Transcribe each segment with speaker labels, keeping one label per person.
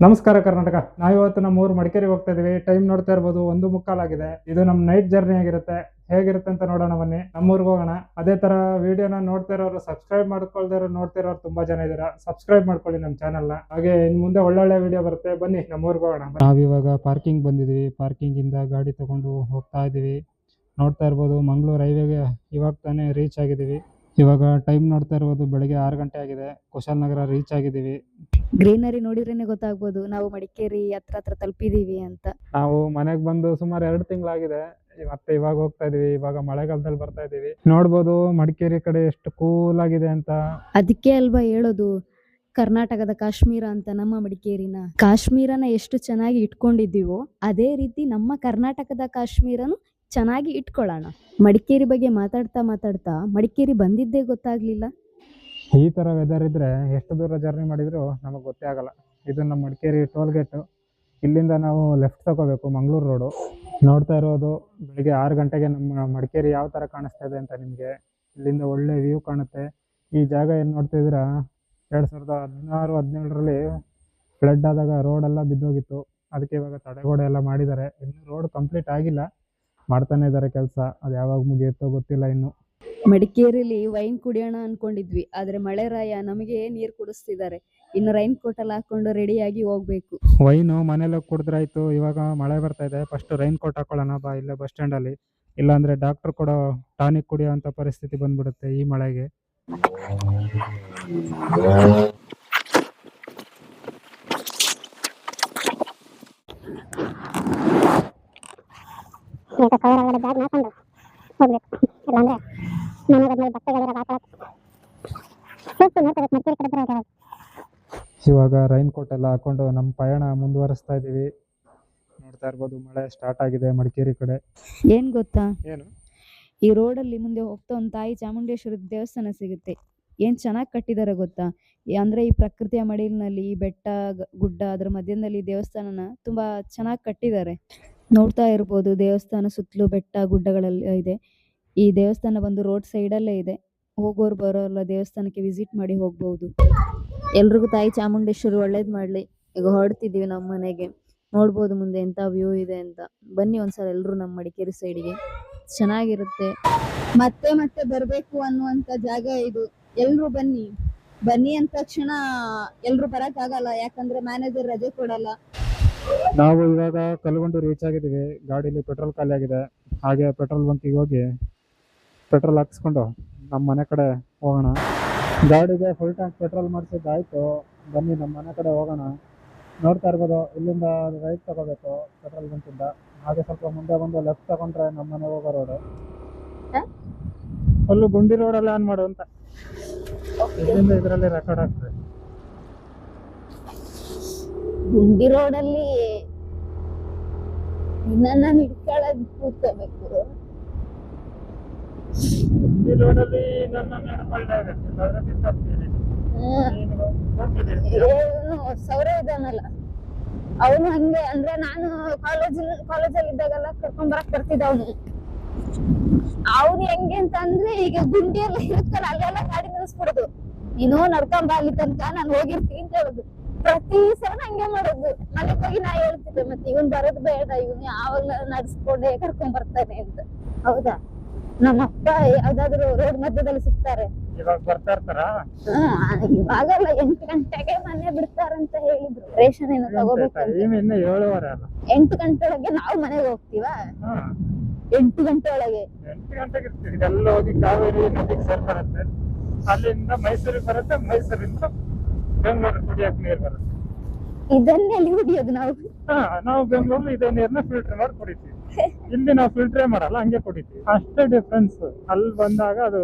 Speaker 1: ನಮಸ್ಕಾರ ಕರ್ನಾಟಕ. ನಾವಿವತ್ತು ನಮ್ಮ ಊರು ಮಡಿಕೇರಿ ಹೋಗ್ತಾ ಇದೀವಿ. ಟೈಮ್ ನೋಡ್ತಾ ಇರ್ಬೋದು 1:45 ಆಗಿದೆ. ಇದು ನಮ್ಮ ನೈಟ್ ಜರ್ನಿ ಆಗಿರುತ್ತೆ. ಹೇಗಿರುತ್ತೆ ಅಂತ ನೋಡೋಣ ಬನ್ನಿ. ನಮ್ಮೂರ್ಗೆ ಹೋಗೋಣ. ಅದೇ ತರ ವಿಡಿಯೋನ ನೋಡ್ತಾ ಇರೋರು, ಸಬ್ಸ್ಕ್ರೈಬ್ ಮಾಡ್ಕೊಳ್ದಿರೋ ನೋಡ್ತಾ ಇರೋರು ತುಂಬಾ ಜನ ಇದ್ದೀರಾ. ಸಬ್ಸ್ಕ್ರೈಬ್ ಮಾಡ್ಕೊಳ್ಳಿ ನಮ್ಮ ಚಾನೆಲ್ನ. ಹಾಗೆ ಇನ್ ಮುಂದೆ ಒಳ್ಳೊಳ್ಳೆ ವಿಡಿಯೋ ಬರುತ್ತೆ. ಬನ್ನಿ ನಮ್ಮೂರ್ಗೆ ಹೋಗೋಣ. ನಾವಿವಾಗ ಪಾರ್ಕಿಂಗ್ ಬಂದಿದೀವಿ. ಪಾರ್ಕಿಂಗ್ ಇಂದ ಗಾಡಿ ತಗೊಂಡು ಹೋಗ್ತಾ ಇದೀವಿ. ನೋಡ್ತಾ ಇರ್ಬೋದು ಮಂಗಳೂರು ಹೈವೇಗೆ ಇವಾಗ ತಾನೇ ರೀಚ್ ಆಗಿದೀವಿ. ಇವಾಗ ಟೈಮ್ ನೋಡ್ತಾ ಇರ್ಬೋದು ಬೆಳಗ್ಗೆ 6 ಗಂಟೆ ಆಗಿದೆ. ಕುಶಾಲನಗರ ರೀಚ್ ಆಗಿದೀವಿ.
Speaker 2: ಗ್ರೀನರಿ ನೋಡಿದ್ರೇನೆ ಗೊತ್ತಾಗ್ಬೋದು ನಾವು ಮಡಿಕೇರಿ ಹತ್ರ ತಲುಪಿದೀವಿ ಅಂತ.
Speaker 1: ನಾವು ಮನೆಗೆ ಬಂದು ಸುಮಾರು 2 ತಿಂಗಳಾಗಿದೆ. ಮತ್ತೆ ಇವಾಗ ಹೋಗ್ತಾ ಇದೀವಿ. ಇವಾಗ ಮಳೆಗಾಲದಲ್ಲಿ ಬರ್ತಾ ಇದೀವಿ. ನೋಡ್ಬೋದು ಮಡಿಕೇರಿ ಕಡೆ ಎಷ್ಟು ಕೂಲ್ ಆಗಿದೆ ಅಂತ.
Speaker 2: ಅದಕ್ಕೆ ಅಲ್ವಾ ಹೇಳೋದು ಕರ್ನಾಟಕದ ಕಾಶ್ಮೀರ ಅಂತ. ನಮ್ಮ ಮಡಿಕೇರಿನ ಕಾಶ್ಮೀರನ ಎಷ್ಟು ಚೆನ್ನಾಗಿ ಇಟ್ಕೊಂಡಿದ್ದೀವೋ ಅದೇ ರೀತಿ ನಮ್ಮ ಕರ್ನಾಟಕದ ಕಾಶ್ಮೀರನು ಚೆನ್ನಾಗಿ ಇಟ್ಕೊಳ್ಳೋಣ. ಮಡಿಕೇರಿ ಬಗ್ಗೆ ಮಾತಾಡ್ತಾ ಮಡಿಕೇರಿ ಬಂದಿದ್ದೇ ಗೊತ್ತಾಗ್ಲಿಲ್ಲ.
Speaker 1: ಈ ತರ ವೆದರ್ ಇದ್ರೆ ಎಷ್ಟು ದೂರ ಜರ್ನಿ ಮಾಡಿದ್ರು ನಮಗೆ ಗೊತ್ತೇ ಆಗಲ್ಲ. ಇದು ನಮ್ಮ ಮಡಿಕೇರಿ ಟೋಲ್ ಗೇಟ್. ಇಲ್ಲಿಂದ ನಾವು ಲೆಫ್ಟ್ ತಗೋಬೇಕು ಮಂಗಳೂರು ರೋಡು. ನೋಡ್ತಾ ಇರೋದು ಬೆಳಿಗ್ಗೆ 6 ಗಂಟೆಗೆ ನಮ್ಮ ಮಡಿಕೇರಿ ಯಾವ ತರ ಕಾಣಿಸ್ತಾ ಇದೆ ಅಂತ. ನಿಮಗೆ ಇಲ್ಲಿಂದ ಒಳ್ಳೆ ವ್ಯೂ ಕಾಣುತ್ತೆ. ಈ ಜಾಗ ಏನು ನೋಡ್ತಿದ್ದೀರಾ, 2016-17ರಲ್ಲಿ ಫ್ಲಡ್ ಆದಾಗ ರೋಡ್ ಎಲ್ಲ ಬಿದ್ದೋಗಿತ್ತು. ಅದಕ್ಕೆ ಇವಾಗ ತಡೆಗೋಡೆ ಎಲ್ಲ ಮಾಡಿದ್ದಾರೆ. ಇನ್ನು ರೋಡ್ ಕಂಪ್ಲೀಟ್ ಆಗಿಲ್ಲ, ಮಾಡ್ತಾನೆ ಇದ್ದಾರೆ ಕೆಲಸ. ಅದು ಯಾವಾಗ ಮುಗಿಯುತ್ತೋ ಗೊತ್ತಿಲ್ಲ ಇನ್ನು.
Speaker 2: ಮಡಿಕೇರಿಲಿ ವೈನ್ ಕುಡಿಯೋಣ ಅನ್ಕೊಂಡಿದ್ವಿ, ಆದ್ರೆ ಮಳೆರಾಯ ನಮಗೆ ನೀರ್ ಕುಡಿಸ್ತಿದ್ದಾರೆ. ಇನ್ನು ರೈನ್ ಕೋಟ್ ಎಲ್ಲ ಹಾಕೊಂಡು ರೆಡಿಯಾಗಿ ಹೋಗ್ಬೇಕು.
Speaker 1: ವೈನು ಮನೇಲಿ ಕುಡಿದ್ರಾಯ್ತು. ಇವಾಗ ಮಳೆ ಬರ್ತಾ ಇದೆ. ಫಸ್ಟ್ ರೈನ್ ಕೋಟ್ ಹಾಕೊಳ್ಳೋಣ ಬಾ ಇಲ್ಲೇ ಬಸ್ ಸ್ಟ್ಯಾಂಡ್ ಅಲ್ಲಿ. ಇಲ್ಲಾಂದ್ರೆ ಡಾಕ್ಟರ್ ಕೊಡೋ ಟಾನಿಕ್ ಕುಡಿಯೋಂಥ ಪರಿಸ್ಥಿತಿ ಬಂದ್ಬಿಡುತ್ತೆ ಈ ಮಳೆಗೆ. ಇವಾಗ ರೈನ್ ಕೋಟ್ ಎಲ್ಲ ಹಾಕೊಂಡು ನಮ್ಮ ಪಯಣ ಮುಂದುವರಿಸ್ತಾ ಇದೀವಿ. ನೋಡ್ತಾ ಇರ್ಬೋದು ಮಳೆ ಸ್ಟಾರ್ಟ್ ಆಗಿದೆ ಮಡಿಕೇರಿ ಕಡೆ.
Speaker 2: ಏನ್ ಗೊತ್ತಾ,
Speaker 1: ಏನು
Speaker 2: ಈ ರೋಡಲ್ಲಿ ಮುಂದೆ ಹೋಗ್ತಾ ಒಂದು ತಾಯಿ ಚಾಮುಂಡೇಶ್ವರಿ ದೇವಸ್ಥಾನ ಸಿಗುತ್ತೆ. ಏನ್ ಚೆನ್ನಾಗಿ ಕಟ್ಟಿದ್ದಾರೆ ಗೊತ್ತಾ. ಅಂದ್ರೆ ಈ ಪ್ರಕೃತಿಯ ಮಡಿಲಿನಲ್ಲಿ ಈ ಬೆಟ್ಟ ಗುಡ್ಡ ಅದ್ರ ಮಧ್ಯದಲ್ಲಿ ದೇವಸ್ಥಾನನ ತುಂಬಾ ಚೆನ್ನಾಗಿ ಕಟ್ಟಿದ್ದಾರೆ. ನೋಡ್ತಾ ಇರ್ಬೋದು ದೇವಸ್ಥಾನ ಸುತ್ತಲೂ ಬೆಟ್ಟ ಗುಡ್ಡಗಳೆಲ್ಲ ಇದೆ. ಈ ದೇವಸ್ಥಾನ ಬಂದು ರೋಡ್ ಸೈಡಲ್ಲೇ ಇದೆ. ಹೋಗೋರು ಬರೋಲ್ಲ ದೇವಸ್ಥಾನಕ್ಕೆ ವಿಸಿಟ್ ಮಾಡಿ ಹೋಗ್ಬಹುದು. ಎಲ್ರಿಗೂ ತಾಯಿ ಚಾಮುಂಡೇಶ್ವರಿ ಒಳ್ಳೇದ್ ಮಾಡ್ಲಿ. ಈಗ ಹೊರಡ್ತಿದೀವಿ ನಮ್ಮ ಮನೆಗೆ. ನೋಡ್ಬೋದು ಮುಂದೆ ಎಂತ ವ್ಯೂ ಇದೆ ಅಂತ. ಬನ್ನಿ ಒಂದ್ಸಲ ಎಲ್ರು ನಮ್ಮ ಮಡಿಕೇರಿ ಸೈಡ್ಗೆ, ಚೆನ್ನಾಗಿರುತ್ತೆ. ಮತ್ತೆ ಮತ್ತೆ ಬರ್ಬೇಕು ಅನ್ನುವಂತ ಜಾಗ ಇದು. ಎಲ್ರು ಬನ್ನಿ. ಬನ್ನಿ ಅಂದ ತಕ್ಷಣ ಎಲ್ರು ಬರಕ್ ಆಗಲ್ಲ, ಯಾಕಂದ್ರೆ ಮ್ಯಾನೇಜರ್ ರಜೆ ಕೊಡಲ್ಲ.
Speaker 1: ನಾವು ಇವಾಗ ಕಲ್ಗೊಂಡು ರೀಚ್ ಆಗಿದ್ದೀವಿ. ಗಾಡೀಲಿ ಪೆಟ್ರೋಲ್ ಖಾಲಿ ಆಗಿದೆ. ಹಾಗೆ ಪೆಟ್ರೋಲ್ ಬಂಕಿಗೆ ಹೋಗಿ ಪೆಟ್ರೋಲ್ ಹಾಕ್ಸ್ಕೊಂಡು ನಮ್ಮ ಮನೆ ಕಡೆ ಹೋಗೋಣ. ಗಾಡಿಗೆ ಫುಲ್ ಟ್ಯಾಂಕ್ ಪೆಟ್ರೋಲ್ ಮಾಡಿಸಿದ್ದಾಯ್ತು. ಬನ್ನಿ ನಮ್ಮ ಮನೆ ಕಡೆ ಹೋಗೋಣ. ನೋಡ್ತಾ ಇರ್ಬೋದು ಇಲ್ಲಿಂದ ರೈಟ್ ತಗೋಬೇಕು ಪೆಟ್ರೋಲ್ ಬಂಕಿಂದ. ಹಾಗೆ ಸ್ವಲ್ಪ ಮುಂದೆ ಬಂದು ಲೆಫ್ಟ್ ತಗೊಂಡ್ರೆ ನಮ್ಮ ಮನೆ ಹೋಗೋ ರೋಡು. ಫುಲ್ಲು ಗುಂಡಿ ರೋಡಲ್ಲಿ ಆನ್ ಮಾಡು ಅಂತ. ಇಲ್ಲಿಂದ ಇದರಲ್ಲಿ ರೆಕಾರ್ಡ್ ಆಗ್ತದೆ.
Speaker 2: ಗುಂಡಿ ರೋಡಲ್ಲಿ ನನ್ನ ಹಿಡ್ಕೊಳ್ಳೋದು ಕೂತ್ಕೋಬೇಕು.
Speaker 1: ಗುಂಡಿ ರೋಡಲ್ಲಿ ನನ್ನ ನೆನಪಳ್ಳೆ ಆಗುತ್ತೆ.
Speaker 2: ಸೌರ ಇದಾನಲ್ಲ ಅವನು ಹಂಗೆ. ಅಂದ್ರೆ ನಾನು ಕಾಲೇಜಲ್ಲಿ ಇದ್ದಾಗೆಲ್ಲ ಕರ್ಕೊಂಡ್ ಬರಕ್ ಬರ್ತಿದ್ದ ಅವನು. ಹೆಂಗೆ ಅಂತ ಅಂದ್ರೆ ಈಗ ಗುಂಡಿ ಎಲ್ಲ ಇರುತ್ತಲ್ಲ ಅಲ್ಲೆಲ್ಲ ಗಾಡಿ ನಿಲ್ಲಿಸ್ಬಿಡುದು. ನೀನು ನಡ್ಕೊಂಡ್ ಅಲ್ಲಿ ತನಕ ನಾನು ಹೋಗಿರ್ತೀನಿ ಅಂತ ಹೇಳುದು. ಪ್ರತಿ ಸಲ ಹಂಗೆ ಮಾಡೋದು. ಮನೆಗೆ ಹೋಗಿ ನಾ ಹೇಳ್ತಿದ್ದೆ, ಮತ್ತೆ ಇವನ್ ಬರೋದು ಬೇಡ, ಇವನ್ ಯಾವಾಗ್ಲ ನಡ್ಸ್ಕೊಂಡೆ ಕರ್ಕೊಂಡ್ ಬರ್ತಾನೆ ಅಂತ. ಹೌದಾ, ನಮ್ಮಪ್ಪ ಯಾವ್ದಾದ್ರು ರೋಡ್ ಮಧ್ಯದಲ್ಲಿ ಸಿಗ್ತಾರೆ.
Speaker 1: ಇವಾಗ ಬರ್ತಾ ಇರ್ತಾರ.
Speaker 2: ಇವಾಗಲ್ಲ 8 ಗಂಟೆಗೆ ಮನೆ ಬಿಡ್ತಾರಂತ ಹೇಳಿದ್ರು. ರೇಷನ್ ಏನೋ ತಗೋಬೇಕಂತ. 8 ಗಂಟೆ ಒಳಗೆ ನಾವು ಮನೆಗೆ ಹೋಗ್ತೀವ. 8 ಗಂಟೆ ಒಳಗೆ
Speaker 1: 8 ಗಂಟೆಗೆ ಇರ್ತೀವಿ. ಎಲ್ಲ ಹೋಗಿ ಕಾವೇರಿ ನದಿಗೆ ಸೇರ್ಬರುತ್ತೆ. ಅಲ್ಲಿಂದ ಮೈಸೂರಿಗೆ ಬರುತ್ತೆ. ಮೈಸೂರಿಂದ ಬೆಂಗಳೂರು ಕುಡಿಯಕ್ ನೀರು ಬರುತ್ತೆ.
Speaker 2: ಇದನ್ನೇ ಅಲ್ಲಿ ಕುಡಿಯೋದು ನಾವು.
Speaker 1: ನಾವು ಬೆಂಗಳೂರು ಇದೇ ನೀರನ್ನ ಫಿಲ್ಟರ್ ಮಾಡಿ ಕುಡಿತೀವಿ. ಇಲ್ಲಿ ನಾವು ಫಿಲ್ಟ್ರೇ ಮಾಡಲ್ಲ, ಹಂಗೆ ಕುಡಿತೀವಿ. ಅಷ್ಟೇ ಡಿಫ್ರೆನ್ಸ್. ಅಲ್ಲಿ ಬಂದಾಗ ಅದು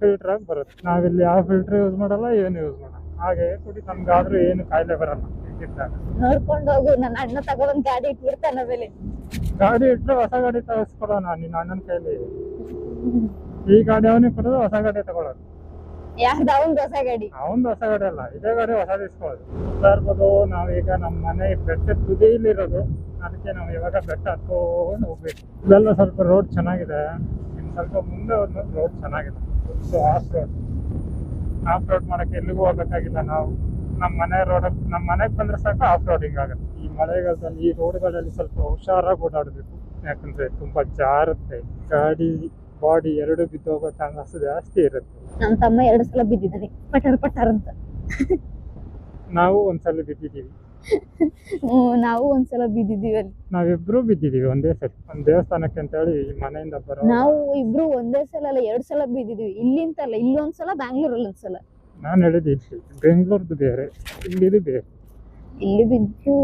Speaker 1: ಫಿಲ್ಟರ್ ಆಗಿ ಬರುತ್ತೆ. ನಾವಿಲ್ಲಿ ಯಾವ ಫಿಲ್ಟರ್ ಯೂಸ್ ಮಾಡಲ್ಲ, ಏನು ಯೂಸ್ ಮಾಡಲ್ಲ, ಹಾಗೆ ಕುಡಿ. ನಮ್ಗಾದ್ರೂ ಏನು ಕಾಯಿಲೆ ಬರಲ್ಲ.
Speaker 2: ನೋಡ್ಕೊಂಡು ಹೋಗು. ನನ್ನ ಅಣ್ಣ ತಗೊಂಡ್ ಗಾಡಿ ಇಟ್ಟಿರ್ತಾನ ಬೆಲೆ.
Speaker 1: ಗಾಡಿ ಇಟ್ರೆ ಹೊಸ ಗಾಡಿ ತರಿಸ್ಕೊಡೋಣ ನಿನ್ನ ಅಣ್ಣನ ಕೈಲಿ. ಈ ಗಾಡಿ ಅವನಿಗೆ ಕೊಡೋದು, ಹೊಸ ಗಾಡಿ ತಗೊಳ್ಳೋದು.
Speaker 2: ಯಾವ್ದು ಅವಂದು ಹೊಸ ಗಾಡಿ?
Speaker 1: ಅವಂದು ಹೊಸ ಗಾಡಿ ಅಲ್ಲ, ಇದೇ ಗಾಡಿ ಹೊಸ ಇಸ್ಕೊಳ್ಳೋದು. ಇರ್ಬೋದು. ನಾವೀಗ ನಮ್ಮ ಮನೆ ಬೆಟ್ಟದ ತುದಿಲಿರೋದು. ಅದಕ್ಕೆ ನಾವು ಇವಾಗ ಬೆಟ್ಟ ಹತ್ಕೊಂಡು ಹೋಗ್ಬೇಕು. ಇಲ್ಲೆಲ್ಲ ಸ್ವಲ್ಪ ರೋಡ್ ಚೆನ್ನಾಗಿದೆ. ಇನ್ನು ಸ್ವಲ್ಪ ಮುಂದೆ ಹೋದ್ಮೇಲೆ ರೋಡ್ ಚೆನ್ನಾಗಿದೆ. ಸೊ ಆಫ್ ರೋಡ್ ಮಾಡಕ್ಕೆ ಎಲ್ಲಿಗೂ ಹೋಗ್ಬೇಕಾಗಿಲ್ಲ ನಾವು. ನಮ್ಮ ಮನೆಗೆ ಬಂದ್ರೆ ಸಾಕು ಆಫ್ ರೋಡಿಂಗ್ ಆಗುತ್ತೆ. ಈ ಮಳೆಗಾಲದಲ್ಲಿ ಈ ರೋಡ್ಗಳಲ್ಲಿ ಸ್ವಲ್ಪ ಹುಷಾರಾಗಿ ಓಡಾಡಬೇಕು, ಯಾಕಂದ್ರೆ ತುಂಬಾ ಜಾರುತ್ತೆ, ಗಾಡಿ ಬಾಡಿ ಎರಡು ಬಿದ್ದೋಗೋ ಚಾನ್ಸಸ್ ಜಾಸ್ತಿ ಇರುತ್ತೆ.
Speaker 2: ನನ್ನ ತಮ್ಮ 2 ಸಲ ಬಿದ್ದಿದ್ದಾನೆ ಪಟರ್ ಪಟರ್ ಅಂತ.
Speaker 1: ನಾವು ಒಂದ್ಸಲ ಬಿದ್ದಿದ್ದೀವಿ.
Speaker 2: ನಾವು ಒಂದ್ಸಲ ಬಿದ್ದಿದ್ದೀವಿ ಅಲ್ಲಿ.
Speaker 1: ನಾವಿಬ್ರು ಬಿದ್ದಿದ್ದೀವಿ ಒಂದೇ ಸರಿ, ಒಂದ್ ದೇವಸ್ಥಾನಕ್ಕೆ ಅಂತ ಹೇಳಿ ಈ ಮನೆಯಿಂದ ಬರೋ.
Speaker 2: ನಾವು ಇಬ್ರು ಒಂದೇ ಸಲ ಅಲ್ಲ 2 ಸಲ ಬಿದ್ದಿದ್ದೀವಿ. ಇಲ್ಲಿಂತಲ್ಲ, ಇಲ್ಲೊಂದ್ಸಲ ಬ್ಯಾಂಗ್ಳೂರಲ್ಲಿ ಒಂದ್ಸಲ.
Speaker 1: ನಾನು ಹೇಳಿದ್ದು ಇಲ್ಲಿ ಬೆಂಗಳೂರ್ದು ಬೇರೆ, ಇಲ್ಲಿದು ಬೇರೆ.
Speaker 2: ಇಲ್ಲಿ ಬಿದ್ದು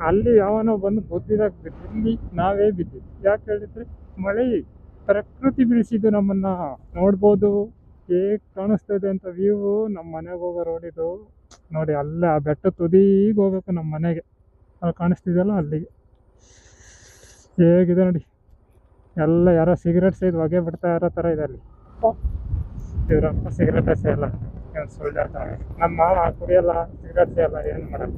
Speaker 1: ಅಲ್ಲಿ ಯಾವನೋ ಬಂದು ಬುದ್ಧಿದಾಗ ಬಿದ್ದು, ಇಲ್ಲಿ ನಾವೇ ಬಿದ್ದಿದ್ವಿ. ಯಾಕೆ ಹೇಳಿದ್ರೆ ಮಳೆ ಪ್ರಕೃತಿ ಬಿಡಿಸಿದ್ದು ನಮ್ಮನ್ನ. ನೋಡ್ಬೋದು ಹೇಗ್ ಕಾಣಿಸ್ತದೆ ಅಂತ ವ್ಯೂ. ನಮ್ಮ ಮನೆಗೆ ಹೋಗೋ ರೋಡ್ ಇದು ನೋಡಿ, ಅಲ್ಲೇ ಆ ಬೆಟ್ಟ ತುದಿಗೆ ಹೋಗ್ಬೇಕು ನಮ್ಮ ಮನೆಗೆ. ಅಲ್ಲಿ ಕಾಣಿಸ್ತಿದೆಯಲ್ಲ ಅಲ್ಲಿಗೆ. ಹೇಗಿದೆ ನೋಡಿ, ಎಲ್ಲ ಯಾರೋ ಸಿಗರೇಟ್ ಸೇದ್ ಹೊಗೆ ಬಿಡ್ತಾ ಇರೋ ಥರ ಇದೆ ಅಲ್ಲಿ. ಇವ್ರಪ್ಪ ಸಿಗರೇಟ್ ಸೇಯಲ್ಲ, ಏನು ಸುಳ್ಳು ಹೇಳ್ತಾರೆ. ನಮ್ಮ ಮಾವ ಕುಡಿಯಲ್ಲ, ಸಿಗರೇಟ್ ಸೇಯಲ್ಲ, ಏನು ಮಾಡಲ್ಲ.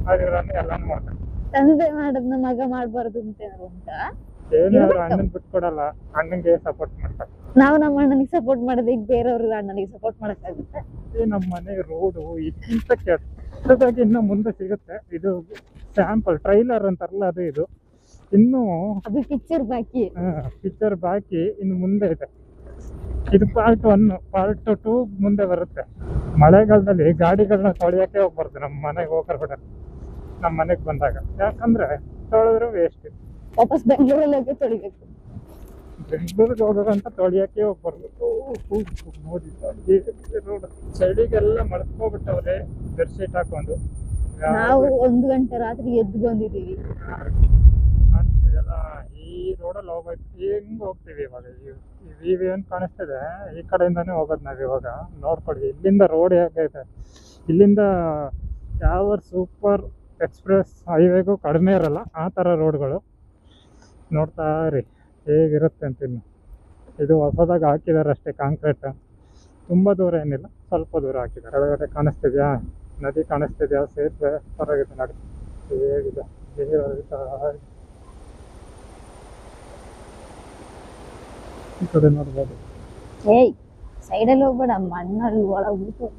Speaker 1: ಆದ್ರೆ ಇವ್ರನ್ನ ಎಲ್ಲಾನು ಮಾಡ್ತಾರೆ.
Speaker 2: ತಂದೆ ಮಾಡದ್ನ ಮಗ ಮಾಡ್ಬಾರ್ದು ಅಂತ ಉಂಟಾ?
Speaker 1: ಏನಾದ್ರು ಅಣ್ಣನ್ ಬಿಟ್ಕೊಡಲ್ಲ, ಅಣ್ಣಂಗೆ ಸಪೋರ್ಟ್ ಮಾಡ್ತಾರೆ.
Speaker 2: ನಾವು ನಮ್ಮ ಅಣ್ಣನಿಗೆ ಸಪೋರ್ಟ್ ಮಾಡೋದು, ಈಗ ಬೇರೆಯವ್ರಿಗೆ ಅಣ್ಣನಿಗೆ ಸಪೋರ್ಟ್ ಮಾಡಕ್ಕಾಗುತ್ತೆ?
Speaker 1: ನಮ್ಮ ಮನೆ ರೋಡು ಇದಕ್ಕಿಂತ ಕೆಟ್ಟದಾಗಿ ಇನ್ನು ಮುಂದೆ ಸಿಗುತ್ತೆ. ಇದು ಸ್ಯಾಂಪಲ್ ಟ್ರೈಲರ್ ಅಂತಾರಲ್ಲ, ಅದು ಇದು. ಇನ್ನು
Speaker 2: ಅದು ಪಿಕ್ಚರ್
Speaker 1: ಬಾಕಿ ಇನ್ನು ಮುಂದೆ ಇದೆ. ಇದು ಪಾರ್ಟ್ 1, ಪಾರ್ಟ್ 2 ಮುಂದೆ ಬರುತ್ತೆ. ಮಳೆಗಾಲದಲ್ಲಿ ಗಾಡಿಗಳನ್ನ ತೊಳೆಯಕ್ಕೆ ಹೋಗ್ಬಾರ್ದು ನಮ್ಮ ಮನೆಗೆ ಹೋಗೋರ್ಬಿಡ, ನಮ್ಮ ಮನೆಗೆ ಬಂದಾಗ. ಯಾಕಂದ್ರೆ ತೊಳೆದ್ರು ವೇಸ್ಟ್.
Speaker 2: ವಾಪಸ್ ಬೆಂಗಳೂರಲ್ಲಿ ಹೋಗಿ ತೊಳಿಬೇಕು.
Speaker 1: ಬೆಂಗಳೂರಿಗೆ ಹೋಗೋದಂತ ತೊಳಿಯಕ್ಕೆ ಹೋಗ್ಬಾರ್ದು. ನೋಡಿ ರೋಡ್ ಚಳಿಗೆಲ್ಲ ಮಳ್ಕೋಬಿಟ್ಟವ್ರೆ ಬೆಡ್ಶೀಟ್ ಹಾಕೊಂಡು.
Speaker 2: ನಾವು 1 ಗಂಟೆ ರಾತ್ರಿ ಎದ್ದು ಬಂದಿದ್ದೀವಿ.
Speaker 1: ಕಾಣಿಸ್ತಿದೆಲ್ಲ ಈ ರೋಡಲ್ಲಿ ಹೋಗ್ಬೇಕು. ಹೆಂಗ್ ಹೋಗ್ತೀವಿ ಇವಾಗ? ಈ ಏನ್ ಕಾಣಿಸ್ತಿದೆ, ಈ ಕಡೆಯಿಂದಾನೇ ಹೋಗೋದು ನಾವ್ ಇವಾಗ. ನೋಡ್ಕೊಳ್ಳಿ ಇಲ್ಲಿಂದ ರೋಡ್ ಹೇಗೈತೆ. ಇಲ್ಲಿಂದ ಯಾವ ಸೂಪರ್ ಎಕ್ಸ್ಪ್ರೆಸ್ ಹೈವೇಗೂ ಕಡಿಮೆ ಇರಲ್ಲ ಆ ಥರ ರೋಡ್ಗಳು. ನೋಡ್ತಾ ಇರಿ ಹೇಗಿರುತ್ತೆ ಅಂತ. ಇನ್ನು ಇದು ಹೊಸದಾಗಿ ಹಾಕಿದ್ದಾರೆ ಅಷ್ಟೇ, ಕಾಂಕ್ರೀಟ್. ತುಂಬ ದೂರ ಏನಿಲ್ಲ, ಸ್ವಲ್ಪ ದೂರ ಹಾಕಿದ್ದಾರೆ. ಕೆಳಗಡೆ ಕಾಣಿಸ್ತಿದ್ಯಾ ನದಿ, ಕಾಣಿಸ್ತಿದ್ಯಾ ಸೇತುವೆ, ಹೊರಗಿದೆ ನೋಡಿ ಹೇಗಿದೆ. ಈ ಕಡೆ ನೋಡ್ಬೋದು.
Speaker 2: ಏಯ್ ಸೈಡಲ್ಲಿ ಹೋಗ್ಬೇಡ, ಮಣ್ಣಲ್ಲಿ ಒಳಗ್ಬಿಟ್ಟು.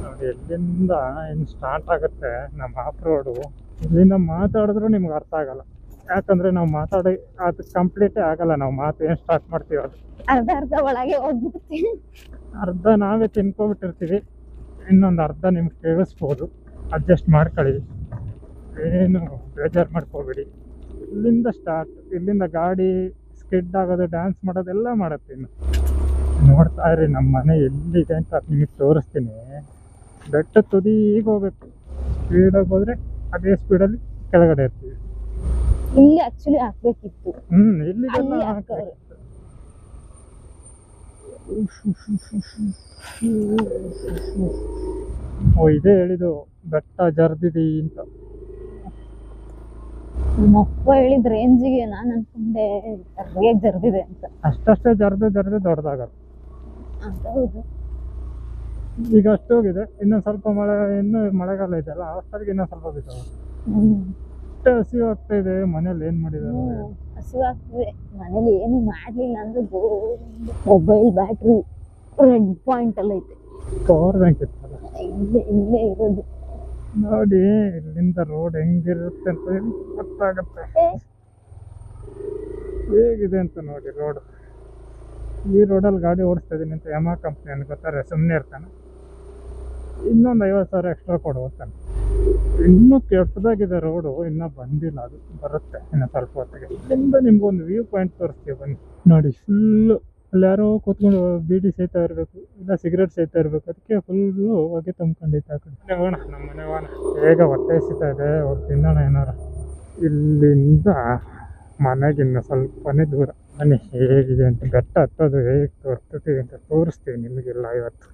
Speaker 1: ನೋಡಿ ಎಲ್ಲಿಂದ ಇನ್ನು ಸ್ಟಾರ್ಟ್ ಆಗುತ್ತೆ ನಮ್ಮ ಆಫ್ ರೋಡು. ಇಲ್ಲಿಂದ ಮಾತಾಡಿದ್ರು ನಿಮ್ಗೆ ಅರ್ಥ ಆಗಲ್ಲ, ಯಾಕಂದ್ರೆ ನಾವು ಮಾತಾಡಿ ಅದು ಕಂಪ್ಲೀಟೇ ಆಗಲ್ಲ. ನಾವು ಮಾತು ಏನು ಸ್ಟಾರ್ಟ್ ಮಾಡ್ತೀವಿ ಅದು
Speaker 2: ಅರ್ಧ ಒಳಗೆ ಹೋಗ್ಬಿಡ್ತೀವಿ.
Speaker 1: ಅರ್ಧ ನಾವೇ ತಿನ್ಕೊಬಿಟ್ಟಿರ್ತೀವಿ, ಇನ್ನೊಂದು ಅರ್ಧ ನಿಮ್ಗೆ ಕೇಳಿಸ್ಬೋದು. ಅಡ್ಜಸ್ಟ್ ಮಾಡ್ಕೊಳ್ಳಿ, ಏನು ಬೇಜಾರು ಮಾಡ್ಕೋಬೇಡಿ. ಇಲ್ಲಿಂದ ಸ್ಟಾರ್ಟ್, ಇಲ್ಲಿಂದ ಗಾಡಿ ಸ್ಕಿಡ್ ಆಗೋದು, ಡ್ಯಾನ್ಸ್ ಮಾಡೋದೆಲ್ಲ ಮಾಡುತ್ತೆ. ಇನ್ನು ನೋಡ್ತಾ ಇರಿ ನಮ್ಮ ಮನೆ ಎಲ್ಲಿದೆ ಅಂತ ನಿಮಗೆ ತೋರಿಸ್ತೀನಿ. ಬೆಟ್ಟ ತುದಿಗೆ ಹೋಗ್ಬೇಕು, ಸ್ಪೀಡಾಗಿ ಹೋದ್ರೆ ಅದೇ ಸ್ಪೀಡಲ್ಲಿ ಕೆಳಗಡೆ ಇರ್ತೀವಿ.
Speaker 2: ಇಲ್ಲಿ ಆಕ್ಚುಲಿ ಹಾಕ್ಬೇಕಿತ್ತು.
Speaker 1: ಇಲ್ಲಿ ಇದೇ ಹೇಳಿದ್ದು ಬೆಟ್ಟ ಜರ್ದಿದಿ ಅಂತ.
Speaker 2: ನಮ್ಮಪ್ಪ ಹೇಳಿದ ರೇಂಜಿಗೆ ನಾನು ಅನ್ಕೊಂಡೆ ಹೇಗೆ ಜರ್ದಿದೆ ಅಂತ.
Speaker 1: ಅಷ್ಟೇ ಜರ್ದು ದೊಡ್ಡದಾಗಲ್ಲ.
Speaker 2: ಹೌದು,
Speaker 1: ಈಗ ಅಷ್ಟು ಹೋಗಿದೆ. ಇನ್ನೊಂದು ಸ್ವಲ್ಪ ಮಳೆಗಾಲ ಇದೆಯಲ್ಲ, ಅಷ್ಟೊತ್ತಿಗೆ ಇನ್ನೊಂದು ಸ್ವಲ್ಪ ಬಿದ್ದಾವೆ. ಹಸಿವು ಆಗ್ತಾ ಇದೆ. ಮನೇಲಿ ಏನ್ ಮಾಡಿದಾರೆ?
Speaker 2: ಹಸಿವು ಆಗ್ತಿದೆ. ಮನೇಲಿ ಏನು ಮಾಡ್ಲಿಲ್ಲ ಅಂದ್ರೆ ಮೊಬೈಲ್ ಬ್ಯಾಟ್ರಿ ರೆಡ್ ಪಾಯಿಂಟ್ ಅಲ್ಲಿ ಐತೆ.
Speaker 1: ಪವರ್ ಬ್ಯಾಂಕ್ ಇತ್ತಲ್ಲ,
Speaker 2: ಇಲ್ಲೇ ಇರೋದು.
Speaker 1: ನೋಡಿ ಇಲ್ಲಿಂದ ರೋಡ್ ಹೆಂಗಿರುತ್ತೆ ಅಂತ ಗೊತ್ತಾಗತ್ತೆ, ಹೇಗಿದೆ ಅಂತ ನೋಡಿ ರೋಡ್. ಈ ರೋಡಲ್ಲಿ ಗಾಡಿ ಓಡಿಸ್ತಾ ಇದೀನಿ ಅಂತ ಯಮಾ ಕಂಪ್ನಿ ಅಂತ ಗೊತ್ತಾರೆ, ಸುಮ್ಮನೆ ಇರ್ತಾನೆ. ಇನ್ನೊಂದು 50,000 ಎಕ್ಸ್ಟ್ರಾ ಕೊಡುವಂತಾನೆ. ಇನ್ನೂ ಕೆಟ್ಟದಾಗಿದೆ ರೋಡು, ಇನ್ನೂ ಬಂದಿಲ್ಲ, ಅದು ಬರುತ್ತೆ ಇನ್ನು ಸ್ವಲ್ಪ ಹೊತ್ತಿಗೆ. ಇಲ್ಲಿಂದ ನಿಮ್ಗೊಂದು ವ್ಯೂ ಪಾಯಿಂಟ್ ತೋರಿಸ್ತೀವಿ ಬನ್ನಿ. ನೋಡಿ ಫುಲ್ಲು ಅಲ್ಲಿ ಯಾರೋ ಕೂತ್ಕೊಂಡು ಬೀಡಿ ಸೇತಾ ಇರಬೇಕು, ಇಲ್ಲ ಸಿಗರೇಟ್ ಸೇತಾ ಇರಬೇಕು. ಅದಕ್ಕೆ ಫುಲ್ಲು ಹೊಗೆ ತುಂಬ್ಕೊಂಡಿತ್ತು ಆ ಕಡೆ. ಹೋಗೋಣ ನಮ್ಮ ಮನೆ ಹೋಗೋಣ, ಬೇಗ ಹೊಟ್ಟೆ ಸಿಗ್ತಾ ಇದೆ, ಅವ್ರು ತಿನ್ನೋಣ ಏನಾರ. ಇಲ್ಲಿಂದ ಮನೆಗಿನ್ನ ಸ್ವಲ್ಪನೇ ದೂರ. ಬನ್ನಿ ಹೇಗಿದೆ ಅಂತ, ಬೆಟ್ಟ ಹತ್ತೋದು ಹೇಗೆ ತೋರಿಸ್ತೀವಿ ಅಂತ ತೋರಿಸ್ತೀವಿ ನಿಮಗೆಲ್ಲ ಇವತ್ತು.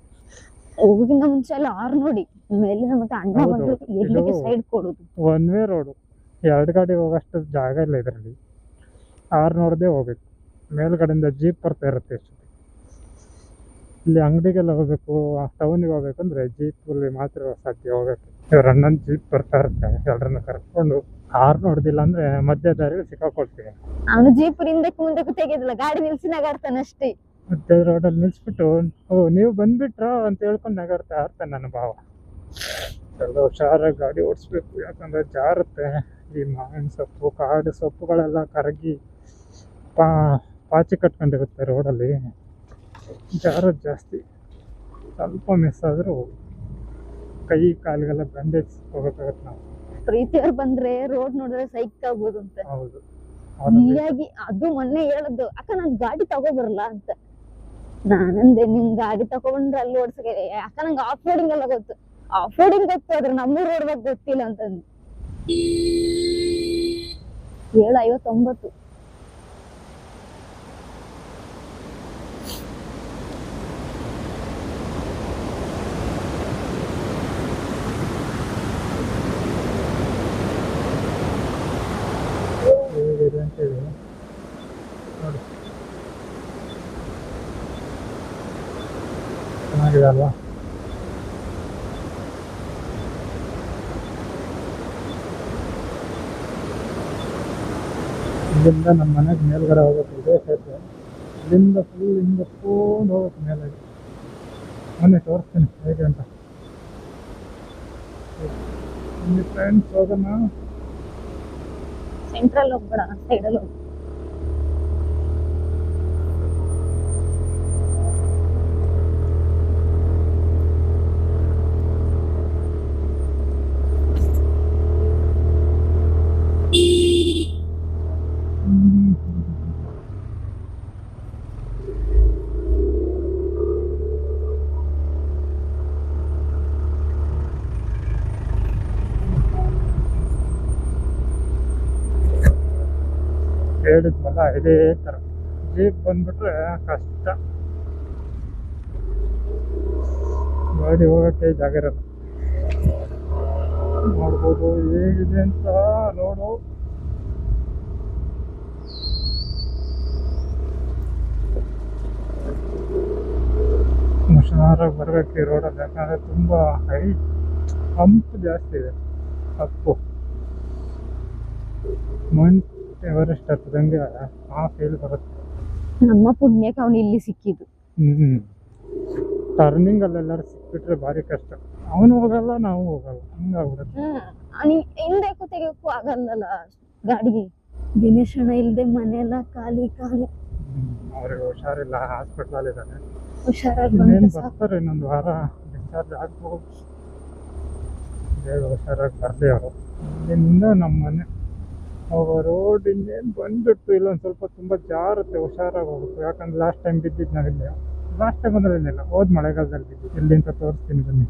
Speaker 2: ಹೋಗೋಕ್ಕಿಂತ ಮುಂಚೆ ಎಲ್ಲ ಆರು ನೋಡಿ, ಮೇಲಿನ ಮತ್ತೆ ಅಣ್ಣ ಬಂದು ಎಲ್ಲಿಗೆ ಸೈಡ್ ಕೊಡೋದು.
Speaker 1: ಒನ್ ವೇ ರೋಡು, 2 ಗಾಡಿ ಹೋಗೋಷ್ಟು ಜಾಗ ಇಲ್ಲ ಇದರಲ್ಲಿ. 6 ನೋಡದೆ ಹೋಗ್ಬೇಕು. ಮೇಲ್ಗಡೆಯಿಂದ ಜೀಪ್ ಬರ್ತಾ ಇರುತ್ತೆ. ಇಲ್ಲಿ ಅಂಗಡಿಗೆಲ್ಲ ಹೋಗ್ಬೇಕು, ಟೌನಿಗೆ ಹೋಗ್ಬೇಕಂದ್ರೆ ಜೀಪಲ್ಲಿ ಮಾತ್ರ ಸಾಧ್ಯ ಹೋಗಕ್ಕೆ. ಇವ್ರ ಅಣ್ಣನ ಜೀಪ್ ಬರ್ತಾ ಇರುತ್ತೆ, ಎಲ್ಲರನ್ನ ಕರ್ಕೊಂಡು. 6 ನೋಡ್ದಿಲ್ಲ ಅಂದ್ರೆ ಮಧ್ಯ ದಾರಿಯಲ್ಲಿ ಸಿಕ್ಕಾಕೊಳ್ತೀವಿ.
Speaker 2: ಅವನು ಜೀಪ್ ಹಿಂದಕ್ಕೆ ಮುಂದಕ್ಕೆ ತೆಗೆದಿಲ್ಲ, ಗಾಡಿ ನಿಲ್ಸಿ ನಗಾಡ್ತಾನೆ ಅಷ್ಟೇ.
Speaker 1: ಮತ್ತೆ ರೋಡಲ್ಲಿ ನಿಲ್ಸ್ಬಿಟ್ಟು, ಓ ನೀವು ಬಂದ್ಬಿಟ್ರಾ ಅಂತ ಹೇಳ್ಕೊಂಡು ನಗಾಡ್ತಾ ಇರ್ತಾನೆ ನನ್ನ ಭಾವ. ಎಲ್ಲ ಹುಷಾರಾಗಿ ಗಾಡಿ ಓಡಿಸ್ಬೇಕು, ಯಾಕಂದ್ರೆ ಜಾರುತ್ತೆ. ಈ ಮಾವಿನ ಸೊಪ್ಪು, ಕಾಡು ಸೊಪ್ಪುಗಳೆಲ್ಲ ಕರಗಿ ಪಾಚಿ ಕಟ್ಕೊಂಡಿರುತ್ತೆ ರೋಡಲ್ಲಿ, ಜಾರೋದು ಜಾಸ್ತಿ. ಸ್ವಲ್ಪ ಮಿಸ್ ಆದರೂ ಕೈ ಕಾಲಿಗೆಲ್ಲ ಬ್ಯಾಂಡೇಜ್ ಹೋಗೋಕ್ಕಾಗತ್ತೆ ನಾವು.
Speaker 2: ಪ್ರೀತಿಯವ್ರು ಬಂದ್ರೆ ರೋಡ್ ನೋಡಿದ್ರೆ ಸೈಕ್ ಆಗ್ಬೋದು ಅಂತ.
Speaker 1: ಹೌದು,
Speaker 2: ಹೀಗಾಗಿ ಅದು ಮೊನ್ನೆ ಹೇಳದ್ದು, ಅಕ್ಕ ನಾನ್ ಗಾಡಿ ತಗೋಬರಲ್ಲ ಅಂತ. ನಾನಂದೆ ನಿಮ್ ಗಾಡಿ ತಗೊಂಡ್ರೆ ಅಲ್ಲಿ ಓಡ್ಸಕ್ಕೆ, ಅಕ್ಕ ನಂಗೆ ಆಫ್ ರೋಡಿಂಗ್ ಎಲ್ಲ ಗೊತ್ತು. ಆಫ್ ರೋಡಿಂಗ್ ಗೊತ್ತು, ಆದ್ರೆ ನಮ್ಮೂರ್ ರೋಡ್ ಬಗ್ಗೆ ಗೊತ್ತಿಲ್ಲ ಅಂತಂದು. 7:59.
Speaker 1: ಹೇಗಿದೆ ಅಂತೇಳಿ ನೋಡಿ, ಚೆನ್ನಾಗಿದೆ ಅಲ್ವಾ? ಇಲ್ಲಿಂದ ನಮ್ಮ ಮನೆಗೆ ಮೇಲ್ಗಡೆ ಹೋಗುತ್ತೆ, ಇದೇ ಸೇತುವೆ. ಇಲ್ಲಿಂದ ಫುಲ್ ಹಿಂಗೆ ಕೂಂದು ಹೋಗುತ್ತೆ ಮೇಲೆ. ಮೊನ್ನೆ ತೋರಿಸ್ತೀನಿ ಹೇಗೆ ಅಂತ. ಇಲ್ಲಿ ಫ್ರೆಂಡ್ಸ್ ಹೋಗೋಣ.
Speaker 2: ಸೆಂಟ್ರಲ್ ಹೋಗ್ಬೇಡ, ಸೈಡಲ್ಲಿ ಹೋಗಿ.
Speaker 1: ಹೇಳಿದ್ವಲ್ಲ ಇದೇ ಥರ ಜೀಪ್ ಬಂದ್ಬಿಟ್ರೆ ಕಷ್ಟ, ಗಾಡಿ ಹೋಗೋಕ್ಕೆ ಜಾಗ ಇರಲ್ಲ. ನೋಡ್ಬೋದು ಹೇಗಿದೆ ಅಂತ ರೋಡು. ಹುಷಾರಾಗಿ ಬರಬೇಕು ಈ ರೋಡಲ್ಲಿ, ಯಾಕಂದರೆ ತುಂಬ ಹಂಪ್ ಜಾಸ್ತಿ ಇದೆ. ಅಪ್ಪು ಮೌಂಟ್ ಎವರೆಸ್ಟ್ ಹತ್ತದಂಗೆ ಆ ಫೀಲ್ ಬರುತ್ತೆ.
Speaker 2: ನಮ್ಮ ಪುಣ್ಯಕ್ಕೆ ಅವ್ನು ಇಲ್ಲಿ ಸಿಕ್ಕಿದ್ದು.
Speaker 1: ಟರ್ನಿಂಗ್ ಅಲ್ಲೆಲ್ಲರೂ ಸಿಕ್ಬಿಟ್ರೆ ಭಾರಿ ಕಷ್ಟ. ಅವನು ಹೋಗಲ್ಲ, ನಾವು ಹೋಗಲ್ಲ, ಹಂಗಾಗ್ಬಿಡುತ್ತೆ.
Speaker 2: ಹಿಂದೆ ತೆಗಿಯಕ್ಕೂ ಆಗಲ್ಲಲ್ಲ ಗಾಡಿಗೆ. ದಿನೇಶ್ ಅಣ್ಣ ಇಲ್ದೆ ಮನೆಯೆಲ್ಲ ಖಾಲಿ ಖಾಲಿ.
Speaker 1: ಅವ್ರಿಗೆ ಹುಷಾರಿಲ್ಲ, ಹಾಸ್ಪಿಟ್ಲಲ್ಲಿ ಇದ್ದಾರೆ.
Speaker 2: ಹುಷಾರಾಗಿ
Speaker 1: ಇನ್ನೇನು ಬರ್ತಾರೆ, ಇನ್ನೊಂದು ವಾರ ಡಿಸ್ಚಾರ್ಜ್ ಆಗ್ಬೋದು. ಬೇಗ ಹುಷಾರಾಗಿ ಬರಲಿ ಅವರು. ಇಲ್ಲಿಂದ ನಮ್ಮ ಮನೆ ಹೋಗೋ ರೋಡ್ ಇನ್ನೇನು ಬಂದ್ಬಿಟ್ಟು ಇಲ್ಲೊಂದು ಸ್ವಲ್ಪ ತುಂಬ ಜಾರುತ್ತೆ, ಹುಷಾರಾಗಿ ಹೋಗ್ಬೇಕು. ಯಾಕಂದ್ರೆ ಲಾಸ್ಟ್ ಟೈಮ್ ಬಿದ್ದಿದ್ದು ನಾವಿಲ್ಲ. ಲಾಸ್ಟ್ ಟೈಮ್ ಅಂದ್ರೆ ಏನಿಲ್ಲ, ಹೋದ ಮಳೆಗಾಲದಲ್ಲಿ ಬಿದ್ದಿದ್ದು. ಇಲ್ಲಿಂದ ತೋರಿಸ್ತೀನಿ ಬನ್ನಿ.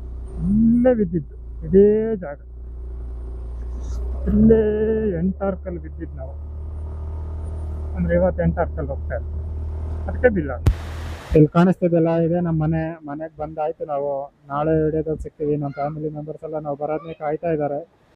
Speaker 1: ಇಲ್ಲೇ ಬಿದ್ದಿದ್ದು, ಇದೇ ಜಾಗ. ಇಲ್ಲೇ ಎಂಟಾರ್ಕಲ್ಲಿ ಬಿದ್ದಿದ್ದು ನಾವು. ಅಂದರೆ ಇವತ್ತು ಎಂಟಾರ್ಕಲ್ಲಿ ಹೋಗ್ತಾ ಇರ್ತೀವಿ, ಅದಕ್ಕೆ ಬಿಲ್ಲ. ಇಲ್ಲಿ ಕಾಣಿಸ್ತಿದ್ದೆಲ್ಲ ಇದೆ ನಮ್ಮ ಮನೆಗೆ ಬಂದಾಯ್ತು. ನಾವು ನಾಳೆ ವಿಡಿಯೋದಲ್ಲಿ ಸಿಗ್ತೀವಿ. ನಮ್ಮ ಫ್ಯಾಮಿಲಿ ಮೆಂಬರ್ಸ್ ಎಲ್ಲ ನಾವು ಬರೋದನ್ನೇ ಕಾಯ್ತಾ ಇದ್ದಾರೆ.